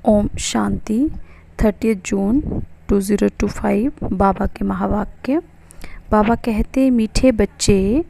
ओम शांति। 30 जून 2025 बाबा के महावाक्य। बाबा कहते, मीठे बच्चे,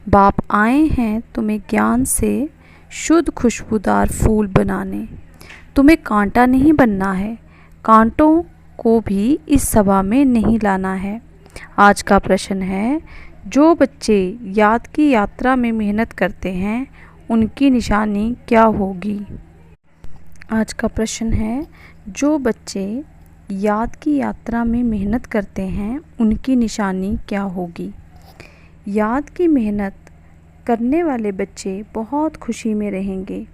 बाप आए हैं तुम्हें ज्ञान से शुद्ध खुशबूदार फूल बनाने। तुम्हें कांटा नहीं बनना है, कांटों को भी इस सभा में नहीं लाना है। आज का प्रश्न है, जो बच्चे याद की यात्रा में मेहनत करते हैं उनकी निशानी क्या होगी। आज का प्रश्न है, जो बच्चे याद की यात्रा में मेहनत करते हैं उनकी निशानी क्या होगी। याद की मेहनत करने वाले बच्चे बहुत खुशी में रहेंगे।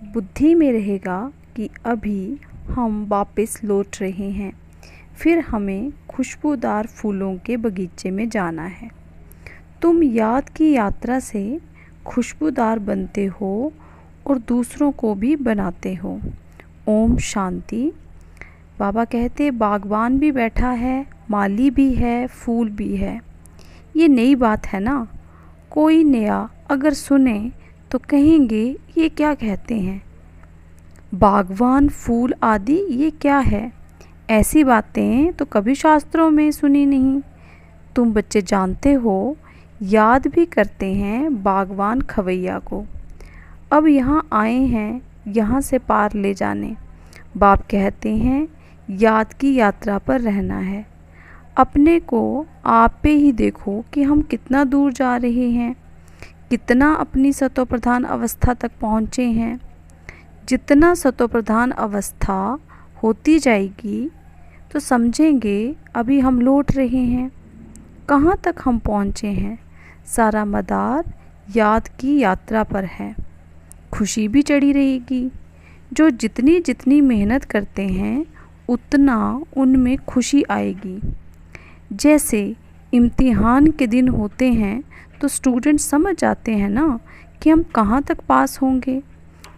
बुद्धि में रहेगा कि अभी हम वापस लौट रहे हैं, फिर हमें खुशबूदार फूलों के बगीचे में जाना है। तुम याद की यात्रा से खुशबूदार बनते हो और दूसरों को भी बनाते हो। ओम शांति। बाबा कहते, बागवान भी बैठा है, माली भी है, फूल भी है। ये नई बात है ना। कोई नया अगर सुने तो कहेंगे ये क्या कहते हैं, बागवान, फूल आदि ये क्या है। ऐसी बातें तो कभी शास्त्रों में सुनी नहीं। तुम बच्चे जानते हो, याद भी करते हैं बागवान खवैया को। अब यहाँ आए हैं यहाँ से पार ले जाने। बाप कहते हैं, याद की यात्रा पर रहना है। अपने को आप पे ही देखो कि हम कितना दूर जा रहे हैं, कितना अपनी सतो प्रधान अवस्था तक पहुँचे हैं। जितना सतो प्रधान अवस्था होती जाएगी तो समझेंगे अभी हम लौट रहे हैं। कहाँ तक हम पहुँचे हैं, सारा मदार याद की यात्रा पर है। खुशी भी चढ़ी रहेगी। जो जितनी जितनी मेहनत करते हैं उतना उनमें खुशी आएगी। जैसे इम्तिहान के दिन होते हैं तो स्टूडेंट समझ जाते हैं ना कि हम कहाँ तक पास होंगे।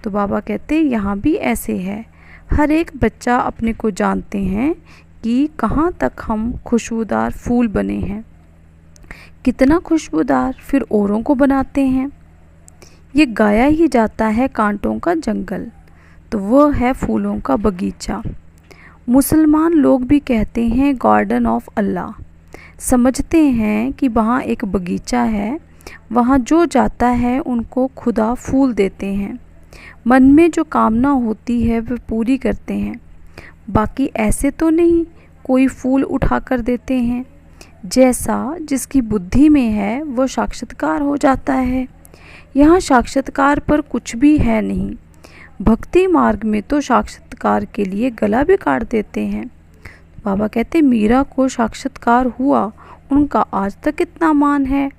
तो बाबा कहते, यहाँ भी ऐसे है। हर एक बच्चा अपने को जानते हैं कि कहाँ तक हम खुशबूदार फूल बने हैं, कितना खुशबूदार, फिर औरों को बनाते हैं। ये गाया ही जाता है कांटों का जंगल, तो वह है फूलों का बगीचा। मुसलमान लोग भी कहते हैं गार्डन ऑफ अल्लाह। समझते हैं कि वहाँ एक बगीचा है, वहाँ जो जाता है उनको खुदा फूल देते हैं। मन में जो कामना होती है वह पूरी करते हैं। बाकी ऐसे तो नहीं कोई फूल उठा कर देते हैं। जैसा जिसकी बुद्धि में है वह साक्षात्कार हो जाता है। यहाँ साक्षात्कार पर कुछ भी है नहीं। भक्ति मार्ग में तो साक्षात्कार के लिए गला भी काट देते हैं। बाबा कहते, मीरा को साक्षात्कार हुआ, उनका आज तक कितना मान है।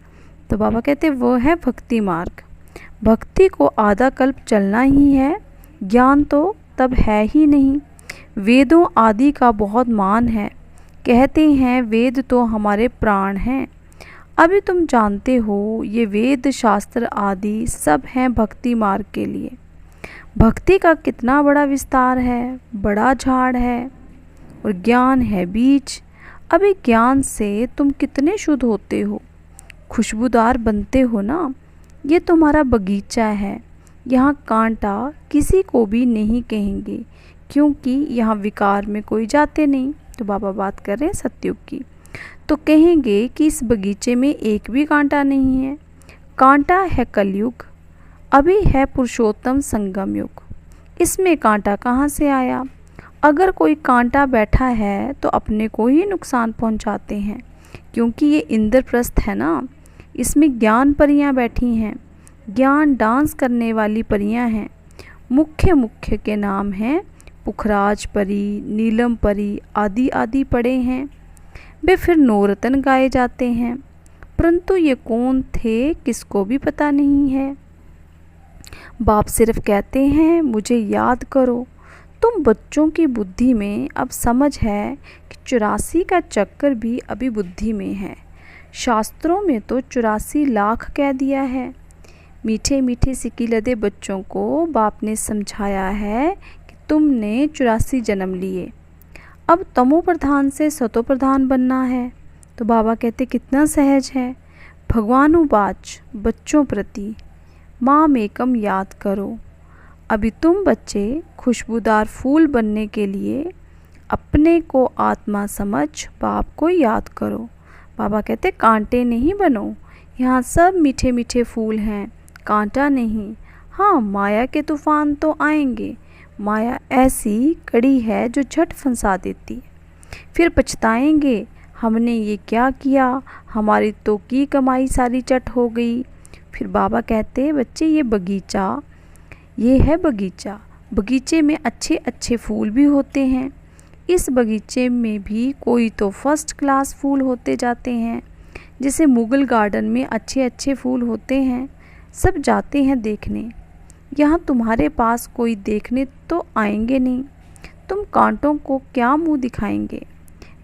तो बाबा कहते, वह है भक्ति मार्ग। भक्ति को आधा कल्प चलना ही है, ज्ञान तो तब है ही नहीं। वेदों आदि का बहुत मान है। कहते हैं वेद तो हमारे प्राण हैं। अभी तुम जानते हो ये वेद शास्त्र आदि सब हैं भक्ति मार्ग के लिए। भक्ति का कितना बड़ा विस्तार है, बड़ा झाड़ है और ज्ञान है बीज। अभी ज्ञान से तुम कितने शुद्ध होते हो, खुशबूदार बनते हो ना। ये तुम्हारा बगीचा है। यहाँ कांटा किसी को भी नहीं कहेंगे, क्योंकि यहाँ विकार में कोई जाते नहीं। तो बाबा बात कर रहे हैं सतयुग की। तो कहेंगे कि इस बगीचे में एक भी कांटा नहीं है। कांटा है कलयुग, अभी है पुरुषोत्तम संगम युग। इसमें कांटा कहाँ से आया। अगर कोई कांटा बैठा है तो अपने को ही नुकसान पहुँचाते हैं, क्योंकि ये इंद्रप्रस्थ है ना। इसमें ज्ञान परियां बैठी हैं। ज्ञान डांस करने वाली परियां हैं। मुख्य मुख्य के नाम हैं पुखराज परी, नीलम परी आदि आदि पड़े हैं। वे फिर नौरतन गाए जाते हैं, परंतु ये कौन थे किसको भी पता नहीं है। बाप सिर्फ कहते हैं मुझे याद करो। तुम बच्चों की बुद्धि में अब समझ है कि 84 का चक्कर भी अभी बुद्धि में है। शास्त्रों में तो 84 लाख कह दिया है। मीठे मीठे सिकिलदे बच्चों को बाप ने समझाया है कि तुमने 84 जन्म लिए, अब तमो प्रधान से सतो प्रधान बनना है। तो बाबा कहते, कितना सहज है। भगवानुवाच बच्चों प्रति माम एकम याद करो। अभी तुम बच्चे खुशबूदार फूल बनने के लिए अपने को आत्मा समझ बाप को याद करो। बाबा कहते कांटे नहीं बनो, यहाँ सब मीठे मीठे फूल हैं, कांटा नहीं। हाँ, माया के तूफान तो आएंगे, माया ऐसी कड़ी है जो झट फंसा देती है। फिर पछताएंगे, हमने ये क्या किया, हमारी तो की कमाई सारी चट हो गई। फिर बाबा कहते बच्चे ये बगीचा, ये है बगीचा, बगीचे में अच्छे अच्छे फूल भी होते हैं। इस बगीचे में भी कोई तो फर्स्ट क्लास फूल होते जाते हैं, जैसे मुगल गार्डन में अच्छे अच्छे फूल होते हैं। सब जाते हैं देखने, यहाँ तुम्हारे पास कोई देखने तो आएंगे नहीं। तुम कांटों को क्या मुंह दिखाएंगे।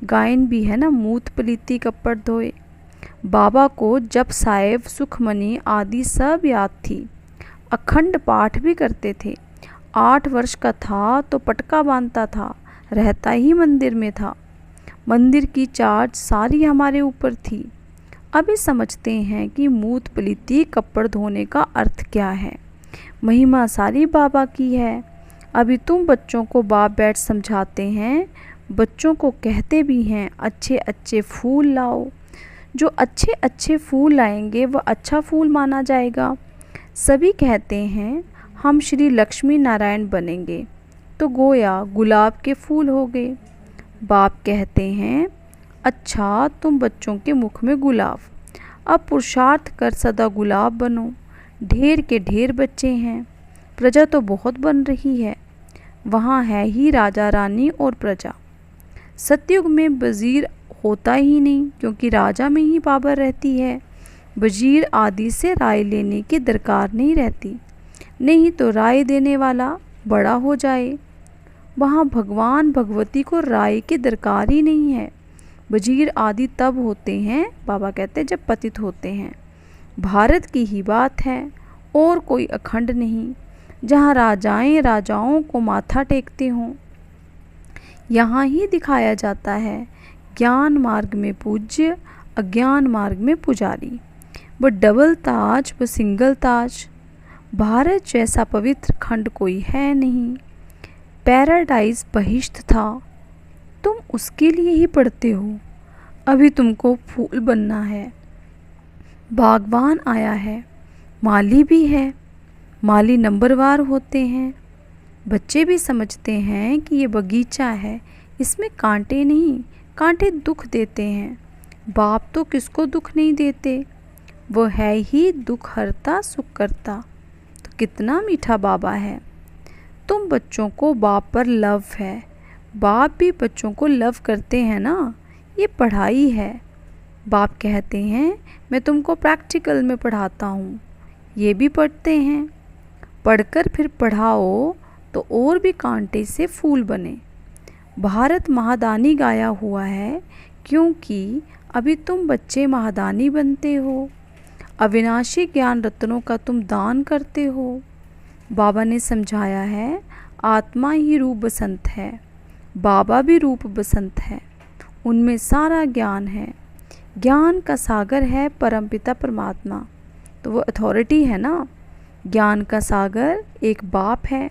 गायन भी है ना, मूत पलीती कपड़ धोए। बाबा को जप साहेब सुखमनी आदि सब याद थी, अखंड पाठ भी करते थे। 8 वर्ष का था तो पटका बांधता था, रहता ही मंदिर में था। मंदिर की चार्ज सारी हमारे ऊपर थी। अभी समझते हैं कि मूत पलीती कपड़ धोने का अर्थ क्या है। महिमा सारी बाबा की है। अभी तुम बच्चों को बाप बैठ समझाते हैं, बच्चों को कहते भी हैं अच्छे अच्छे फूल लाओ। जो अच्छे अच्छे फूल लाएंगे वह अच्छा फूल माना जाएगा। सभी कहते हैं हम श्री लक्ष्मी नारायण बनेंगे, तो गोया गुलाब के फूल हो गए। बाप कहते हैं अच्छा तुम बच्चों के मुख में गुलाब, अब पुरुषार्थ कर सदा गुलाब बनो। ढेर के ढेर बच्चे हैं, प्रजा तो बहुत बन रही है, वहाँ है ही राजा रानी और प्रजा। सतयुग में वजीर होता ही नहीं, क्योंकि राजा में ही पावर रहती है। वजीर आदि से राय लेने की दरकार नहीं रहती, नहीं तो राय देने वाला बड़ा हो जाए। वहाँ भगवान भगवती को राय की दरकार ही नहीं है। वजीर आदि तब होते हैं, बाबा कहते हैं, जब पतित होते हैं। भारत की ही बात है, और कोई अखंड नहीं, जहाँ राजाएं राजाओं को माथा टेकते हों। यहाँ ही दिखाया जाता है ज्ञान मार्ग में पूज्य, अज्ञान मार्ग में पुजारी। वो डबल ताज, वो सिंगल ताज। भारत जैसा पवित्र खंड कोई है नहीं। पैराडाइज बहिश्त था, तुम उसके लिए ही पढ़ते हो। अभी तुमको फूल बनना है। बागवान आया है, माली भी है, माली नंबरवार होते हैं। बच्चे भी समझते हैं कि ये बगीचा है, इसमें कांटे नहीं, कांटे दुख देते हैं। बाप तो किसको दुख नहीं देते, वो है ही दुख हरता सुख करता। तो कितना मीठा बाबा है। तुम बच्चों को बाप पर लव है, बाप भी बच्चों को लव करते हैं ना। ये पढ़ाई है। बाप कहते हैं मैं तुमको प्रैक्टिकल में पढ़ाता हूँ, ये भी पढ़ते हैं। पढ़कर फिर पढ़ाओ तो और भी कांटे से फूल बने। भारत महादानी गाया हुआ है, क्योंकि अभी तुम बच्चे महादानी बनते हो। अविनाशी ज्ञान रत्नों का तुम दान करते हो। बाबा ने समझाया है आत्मा ही रूप बसंत है, बाबा भी रूप बसंत है, उनमें सारा ज्ञान है। ज्ञान का सागर है परमपिता परमात्मा, तो वो अथॉरिटी है ना। ज्ञान का सागर एक बाप है,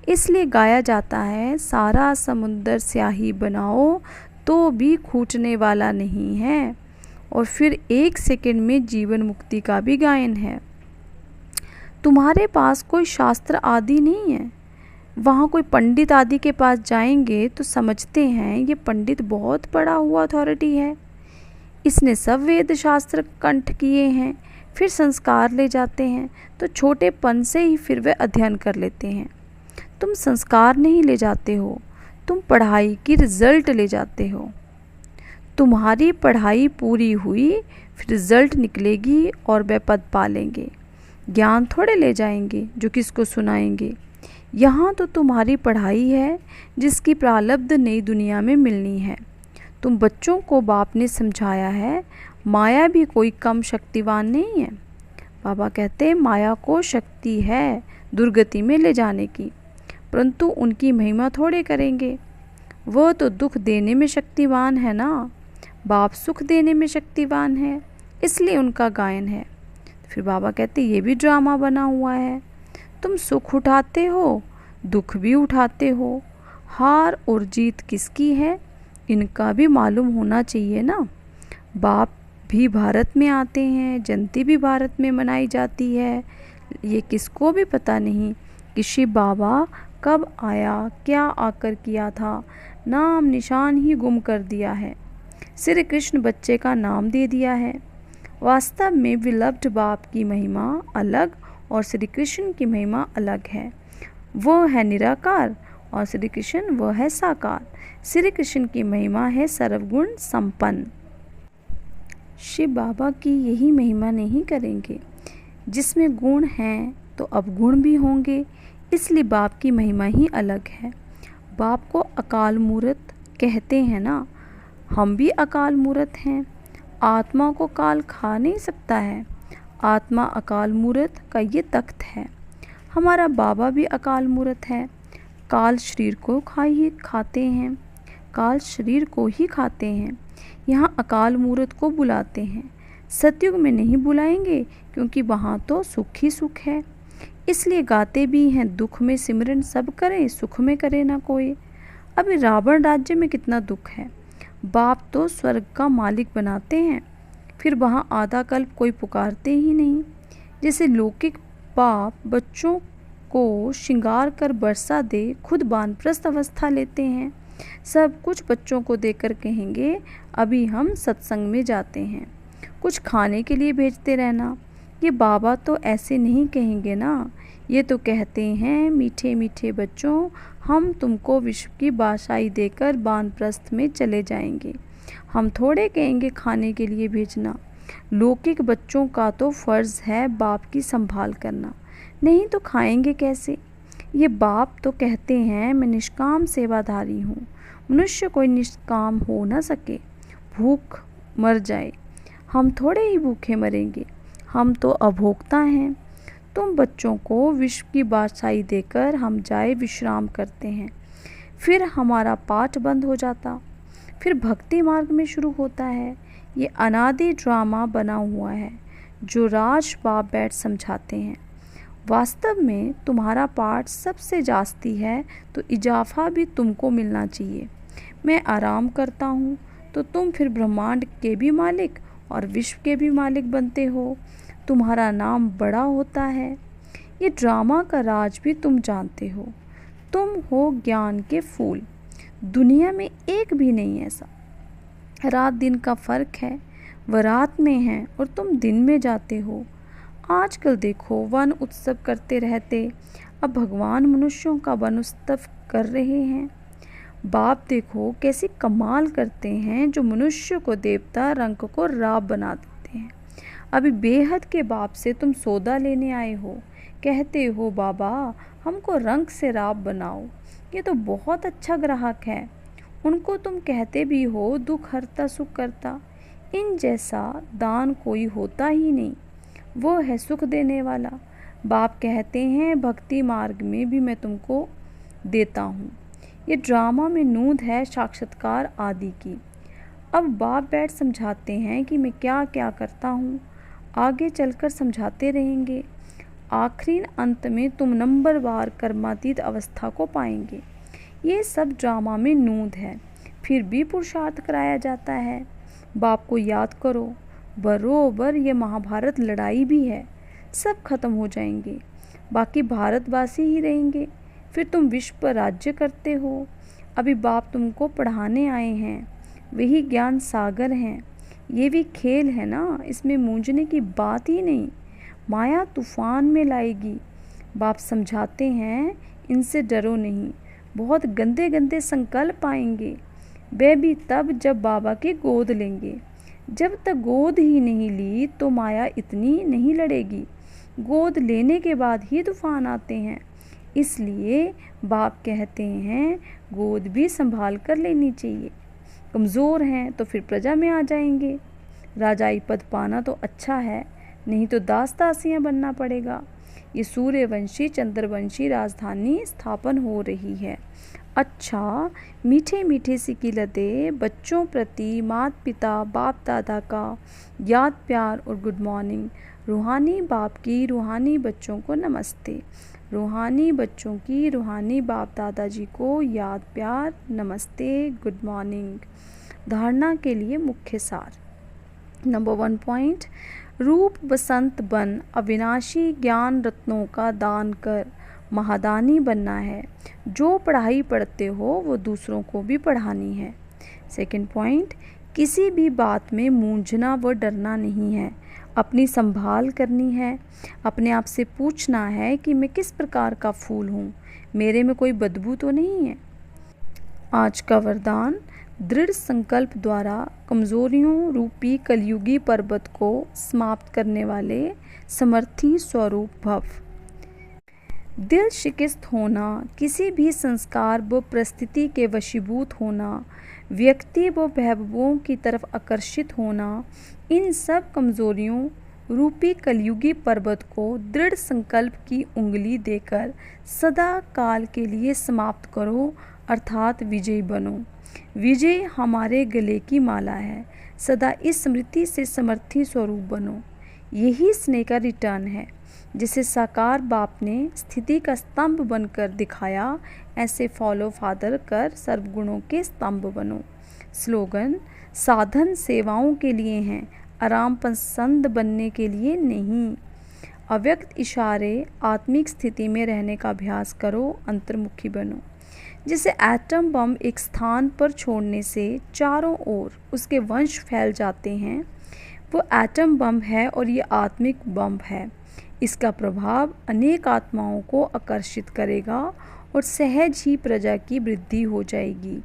इसलिए गाया जाता है सारा समुंदर स्याही बनाओ तो भी खूटने वाला नहीं है। और फिर 1 सेकंड में जीवन मुक्ति का भी गायन है। तुम्हारे पास कोई शास्त्र आदि नहीं है। वहाँ कोई पंडित आदि के पास जाएंगे तो समझते हैं ये पंडित बहुत बड़ा हुआ अथॉरिटी है, इसने सब वेद शास्त्र कंठ किए हैं। फिर संस्कार ले जाते हैं तो छोटेपन से ही फिर वे अध्ययन कर लेते हैं। तुम संस्कार नहीं ले जाते हो, तुम पढ़ाई की रिज़ल्ट ले जाते हो। तुम्हारी पढ़ाई पूरी हुई, फिर रिज़ल्ट निकलेगी और वे पद पालेंगे। ज्ञान थोड़े ले जाएंगे जो किसको सुनाएंगे। यहाँ तो तुम्हारी पढ़ाई है जिसकी प्रारब्ध नई दुनिया में मिलनी है। तुम बच्चों को बाप ने समझाया है माया भी कोई कम शक्तिवान नहीं है। बाबा कहते हैं माया को शक्ति है दुर्गति में ले जाने की, परंतु उनकी महिमा थोड़े करेंगे। वह तो दुख देने में शक्तिवान है ना, बाप सुख देने में शक्तिवान है, इसलिए उनका गायन है। फिर बाबा कहते ये भी ड्रामा बना हुआ है। तुम सुख उठाते हो, दुख भी उठाते हो। हार और जीत किसकी है, इनका भी मालूम होना चाहिए ना। बाप भी भारत में आते हैं, जयंती भी भारत में मनाई जाती है। ये किसको भी पता नहीं कि शिव बाबा कब आया, क्या आकर किया था। नाम निशान ही गुम कर दिया है। श्री कृष्ण बच्चे का नाम दे दिया है। वास्तव में विलब्ध बाप की महिमा अलग और श्री कृष्ण की महिमा अलग है। वो है निराकार और श्री कृष्ण वो है साकार। श्री कृष्ण की महिमा है सर्वगुण संपन्न। शिव बाबा की यही महिमा नहीं करेंगे। जिसमें गुण हैं तो अब गुण भी होंगे, इसलिए बाप की महिमा ही अलग है। बाप को अकाल मूर्त कहते हैं ना, हम भी अकाल मूर्त हैं। आत्मा को काल खा नहीं सकता है। आत्मा अकाल मूर्त का ये तख्त है। हमारा बाबा भी अकाल मूर्त है। काल शरीर को खाते हैं, काल शरीर को ही खाते हैं। यहाँ अकाल मूर्त को बुलाते हैं। सतयुग में नहीं बुलाएंगे क्योंकि वहाँ तो सुख ही सुख है। इसलिए गाते भी हैं, दुख में सिमरन सब करें, सुख में करे ना कोई। अभी रावण राज्य में कितना दुख है। बाप तो स्वर्ग का मालिक बनाते हैं, फिर वहाँ आधा कल्प कोई पुकारते ही नहीं। जैसे लौकिक बाप बच्चों को श्रृंगार कर बरसा दे, खुद वानप्रस्थ अवस्था लेते हैं। सब कुछ बच्चों को देकर कहेंगे अभी हम सत्संग में जाते हैं, कुछ खाने के लिए भेजते रहना। ये बाबा तो ऐसे नहीं कहेंगे ना। ये तो कहते हैं मीठे मीठे बच्चों, हम तुमको विश्व की बादशाही देकर वानप्रस्थ में चले जाएंगे। हम थोड़े कहेंगे खाने के लिए भेजना। लौकिक बच्चों का तो फ़र्ज़ है बाप की संभाल करना, नहीं तो खाएंगे कैसे। ये बाप तो कहते हैं मैं निष्काम सेवाधारी हूँ। मनुष्य कोई निष्काम हो न सके, भूख मर जाए। हम थोड़े ही भूखे मरेंगे, हम तो अभोक्ता हैं। तुम बच्चों को विश्व की बादशाही देकर हम जाए विश्राम करते हैं। फिर हमारा पाठ बंद हो जाता, फिर भक्ति मार्ग में शुरू होता है। ये अनादि ड्रामा बना हुआ है जो राज बाप बैठ समझाते हैं। वास्तव में तुम्हारा पाठ सबसे जास्ती है तो इजाफा भी तुमको मिलना चाहिए। मैं आराम करता हूँ तो तुम फिर ब्रह्मांड के भी मालिक और विश्व के भी मालिक बनते हो। तुम्हारा नाम बड़ा होता है। ये ड्रामा का राज भी तुम जानते हो। तुम हो ज्ञान के फूल, दुनिया में एक भी नहीं ऐसा। रात दिन का फ़र्क है, वह रात में है और तुम दिन में जाते हो। आजकल देखो वन उत्सव करते रहते, अब भगवान मनुष्यों का वन उत्सव कर रहे हैं। बाप देखो कैसी कमाल करते हैं, जो मनुष्य को देवता रंग को राब बना देते हैं। अभी बेहद के बाप से तुम सौदा लेने आए हो, कहते हो बाबा हमको रंग से राब बनाओ। ये तो बहुत अच्छा ग्राहक है। उनको तुम कहते भी हो दुख हरता सुख करता। इन जैसा दान कोई होता ही नहीं, वो है सुख देने वाला। बाप कहते हैं भक्ति मार्ग में भी मैं तुमको देता हूँ। ये ड्रामा में नूंद है साक्षात्कार आदि की। अब बाप बैठ समझाते हैं कि मैं क्या क्या करता हूँ, आगे चलकर समझाते रहेंगे। आखिरी अंत में तुम नंबरवार कर्मातीत अवस्था को पाएंगे। ये सब ड्रामा में नूंद है, फिर भी पुरुषार्थ कराया जाता है। बाप को याद करो, बरोबर ये महाभारत लड़ाई भी है। सब खत्म हो जाएंगे, बाकी भारतवासी ही रहेंगे। फिर तुम विश्व पर राज्य करते हो। अभी बाप तुमको पढ़ाने आए हैं, वही ज्ञान सागर हैं। ये भी खेल है ना, इसमें मूंझने की बात ही नहीं। माया तूफान में लाएगी। बाप समझाते हैं इनसे डरो नहीं, बहुत गंदे गंदे संकल्प आएंगे। वे भी तब जब बाबा की गोद लेंगे। जब तक गोद ही नहीं ली तो माया इतनी नहीं लड़ेगी। गोद लेने के बाद ही तूफान आते हैं। इसलिए बाप कहते हैं गोद भी संभाल कर लेनी चाहिए। कमज़ोर हैं तो फिर प्रजा में आ जाएंगे। राजाई पद पाना तो अच्छा है, नहीं तो दास दासियाँ बनना पड़ेगा। ये सूर्यवंशी चंद्रवंशी राजधानी स्थापन हो रही है। अच्छा, मीठे मीठे सी किलतें बच्चों प्रति माता पिता बाप दादा का याद प्यार और गुड मॉर्निंग। रूहानी बाप की रूहानी बच्चों को नमस्ते। रूहानी बच्चों की रूहानी बाप दादाजी को याद प्यार नमस्ते गुड मॉर्निंग। धारणा के लिए मुख्य सार। नंबर 1 पॉइंट, रूप बसंत बन अविनाशी ज्ञान रत्नों का दान कर महादानी बनना है। जो पढ़ाई पढ़ते हो वो दूसरों को भी पढ़ानी है। सेकंड पॉइंट, किसी भी बात में मूंझना व डरना नहीं है, अपनी संभाल करनी है। अपने आप से पूछना है कि मैं किस प्रकार का फूल हूँ, मेरे में कोई बदबू तो नहीं है। आज का वरदान, दृढ़ संकल्प द्वारा कमजोरियों रूपी कलयुगी पर्वत को समाप्त करने वाले समर्थी स्वरूप भव। दिल शिकस्त होना, किसी भी संस्कार व परिस्थिति के वशीभूत होना, व्यक्ति व महबूबों की तरफ आकर्षित होना, इन सब कमजोरियों रूपी कलयुगी पर्वत को दृढ़ संकल्प की उंगली देकर सदा काल के लिए समाप्त करो, अर्थात विजयी बनो। विजय हमारे गले की माला है। सदा इस स्मृति से समर्थी स्वरूप बनो। यही स्नेह का रिटर्न है, जिसे साकार बाप ने स्थिति का स्तंभ बनकर दिखाया। ऐसे फॉलो फादर कर सर्वगुणों के स्तंभ बनो। स्लोगन, साधन सेवाओं के लिए हैं, आराम पसंद बनने के लिए नहीं। अव्यक्त इशारे आत्मिक स्थिति में रहने का अभ्यास करो, अंतर्मुखी बनो। जिसे एटम बम एक स्थान पर छोड़ने से चारों ओर उसके वंश फैल जाते हैं, वो एटम बम है और ये आत्मिक बम है। इसका प्रभाव अनेक आत्माओं को आकर्षित करेगा और सहज ही प्रजा की वृद्धि हो जाएगी।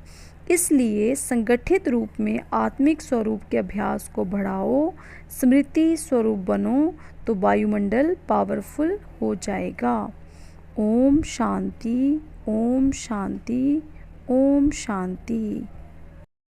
इसलिए संगठित रूप में आत्मिक स्वरूप के अभ्यास को बढ़ाओ, स्मृति स्वरूप बनो, तो वायुमंडल पावरफुल हो जाएगा। ओम शांति, ओम शांति, ओम शांति।